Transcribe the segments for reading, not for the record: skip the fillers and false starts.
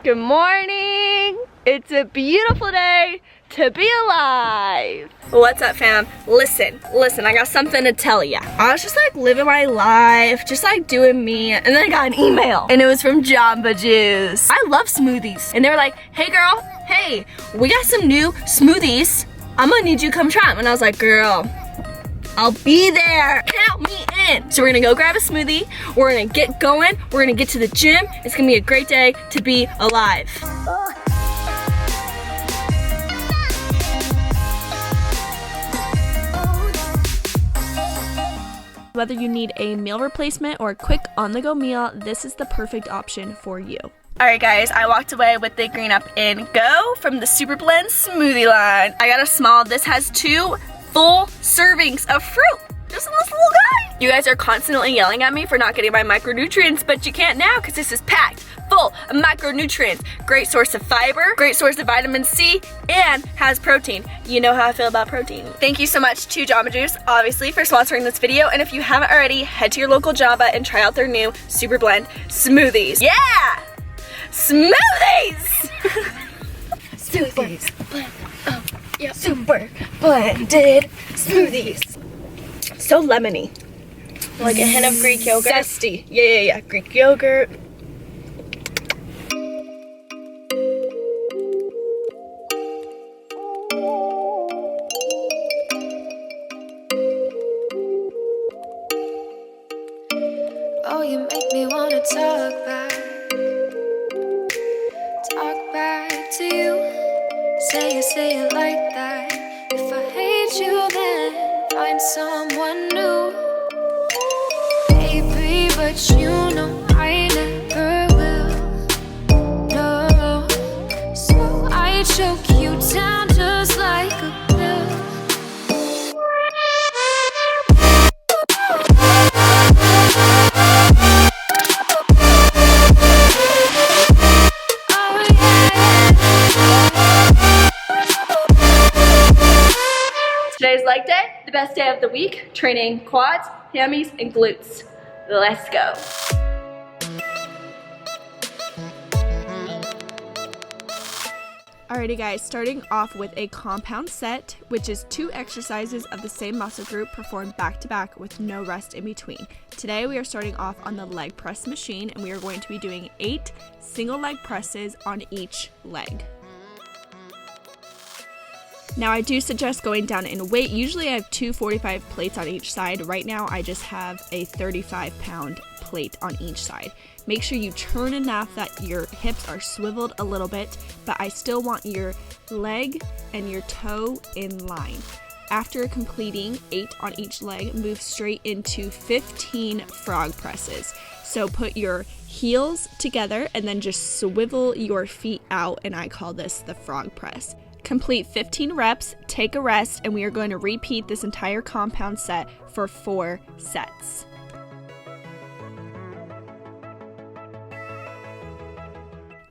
Good morning! It's a beautiful day to be alive! What's up, fam? Listen, I got something to tell ya. I was just like living my life, just like doing me, and then I got an email, and it was from Jamba Juice. I love smoothies, and they were like, hey girl, hey, we got some new smoothies. I'm gonna need you to come try them. And I was like, girl, I'll be there. Count me in. So we're gonna go grab a smoothie. We're gonna get going. We're gonna get to the gym. It's gonna be a great day to be alive. Whether you need a meal replacement or a quick on-the-go meal, this is the perfect option for you. Alright guys, I walked away with the Green Up and Go from the Super Blend smoothie line. I got a small. This has 2 full servings of fruit. Just in this little guy. You guys are constantly yelling at me for not getting my micronutrients, but you can't now because this is packed full of micronutrients. Great source of fiber, great source of vitamin C, and has protein. You know how I feel about protein. Thank you so much to Jamba Juice, obviously, for sponsoring this video. And if you haven't already, head to your local Jamba and try out their new Super Blend smoothies. Yeah! Smoothies! Smoothies. Blend. Oh, yeah. Super blended smoothies. So lemony. Like a hint of Greek yogurt? Zesty. Yeah. Greek yogurt. Oh, you make me wanna talk back to you. Say it like that. If I hate you, then find someone new. Baby, but you know I never will. No, so I choke you down just like a pill. Today's leg day, the best day of the week, training quads, hammies, and glutes. Let's go. Alrighty guys, starting off with a compound set, which is 2 exercises of the same muscle group performed back to back with no rest in between. Today we are starting off on the leg press machine, and we are going to be doing 8 single leg presses on each leg. Now I do suggest going down in weight. Usually I have 2 45 plates on each side. Right now I just have a 35-pound plate on each side. Make sure you turn enough that your hips are swiveled a little bit, but I still want your leg and your toe in line. After completing 8 on each leg, move straight into 15 frog presses. So put your heels together and then just swivel your feet out, and I call this the frog press. Complete 15 reps, take a rest, and we are going to repeat this entire compound set for 4 sets.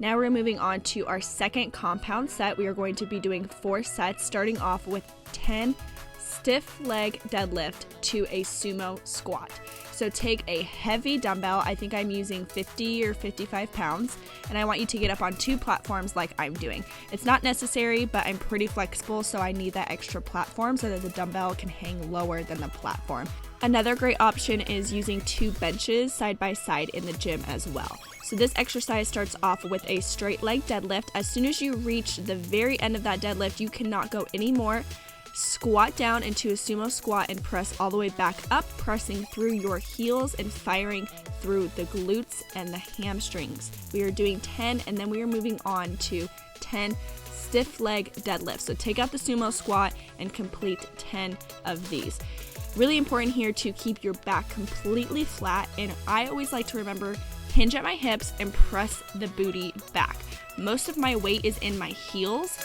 Now we're moving on to our second compound set. We are going to be doing 4 sets, starting off with 10 stiff leg deadlift to a sumo squat. So take a heavy dumbbell. I think I'm using 50 or 55 pounds, and I want you to get up on 2 platforms like I'm doing. It's not necessary, but I'm pretty flexible, so I need that extra platform so that the dumbbell can hang lower than the platform. Another great option is using 2 benches side by side in the gym as well. So this exercise starts off with a straight leg deadlift. As soon as you reach the very end of that deadlift, you cannot go anymore. Squat down into a sumo squat and press all the way back up, pressing through your heels and firing through the glutes and the hamstrings. We are doing 10, and then we are moving on to 10 stiff leg deadlifts. So take out the sumo squat and complete 10 of these. Really important here to keep your back completely flat, and I always like to remember, hinge at my hips and press the booty back. Most of my weight is in my heels.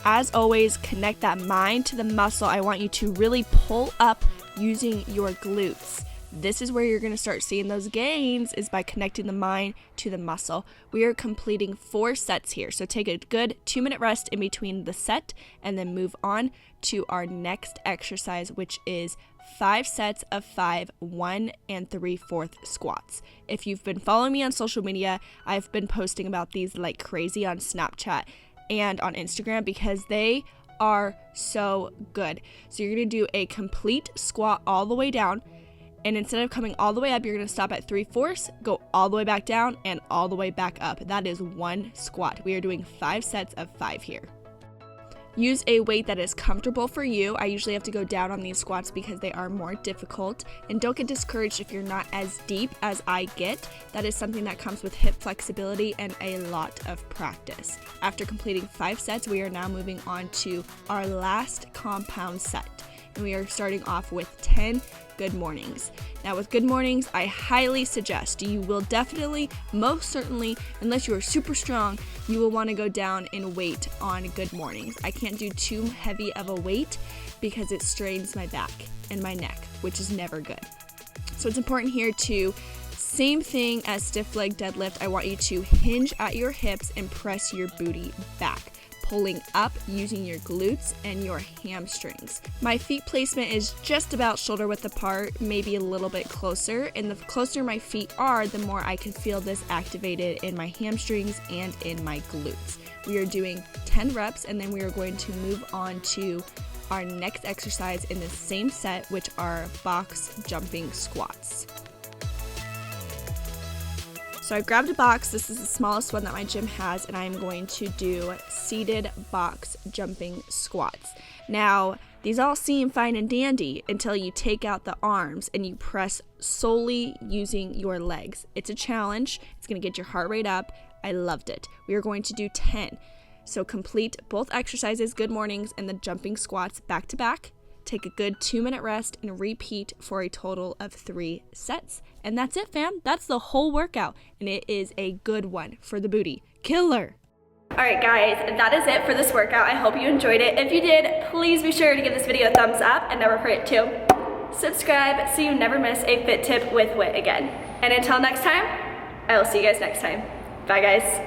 As always, connect that mind to the muscle. I want you to really pull up using your glutes. This is where you're going to start seeing those gains, is by connecting the mind to the muscle. We are completing 4 sets here. So take a good 2-minute rest in between the set and then move on to our next exercise, which is 5 sets of 5 1 3/4 squats. If you've been following me on social media, I've been posting about these like crazy on Snapchat and on Instagram because they are so good. So you're going to do a complete squat all the way down, and instead of coming all the way up, you're going to stop at 3/4, go all the way back down and all the way back up. That is one squat. We are doing 5 sets of 5 here. Use a weight that is comfortable for you. I usually have to go down on these squats because they are more difficult. And don't get discouraged if you're not as deep as I get. That is something that comes with hip flexibility and a lot of practice. After completing 5 sets, we are now moving on to our last compound set. And we are starting off with 10 good mornings. Now with good mornings, I highly suggest you will definitely, most certainly, unless you are super strong, you will want to go down in weight on good mornings. I can't do too heavy of a weight because it strains my back and my neck, which is never good. So it's important here to, same thing as stiff leg deadlift, I want you to hinge at your hips and press your booty back, pulling up using your glutes and your hamstrings. My feet placement is just about shoulder width apart, maybe a little bit closer, and the closer my feet are, the more I can feel this activated in my hamstrings and in my glutes. We are doing 10 reps, and then we are going to move on to our next exercise in the same set, which are box jumping squats. So I grabbed a box. This is the smallest one that my gym has, and I'm going to do seated box jumping squats. Now, these all seem fine and dandy until you take out the arms and you press solely using your legs. It's a challenge. It's going to get your heart rate up. I loved it. We are going to do 10. So complete both exercises, good mornings and the jumping squats back to back. Take a good 2-minute rest and repeat for a total of 3 sets. And that's it, fam. That's the whole workout. And it is a good one for the booty. Killer. Alright guys, that is it for this workout. I hope you enjoyed it. If you did, please be sure to give this video a thumbs up and never forget to subscribe so you never miss a fit tip with Whit again. And until next time, I will see you guys next time. Bye guys.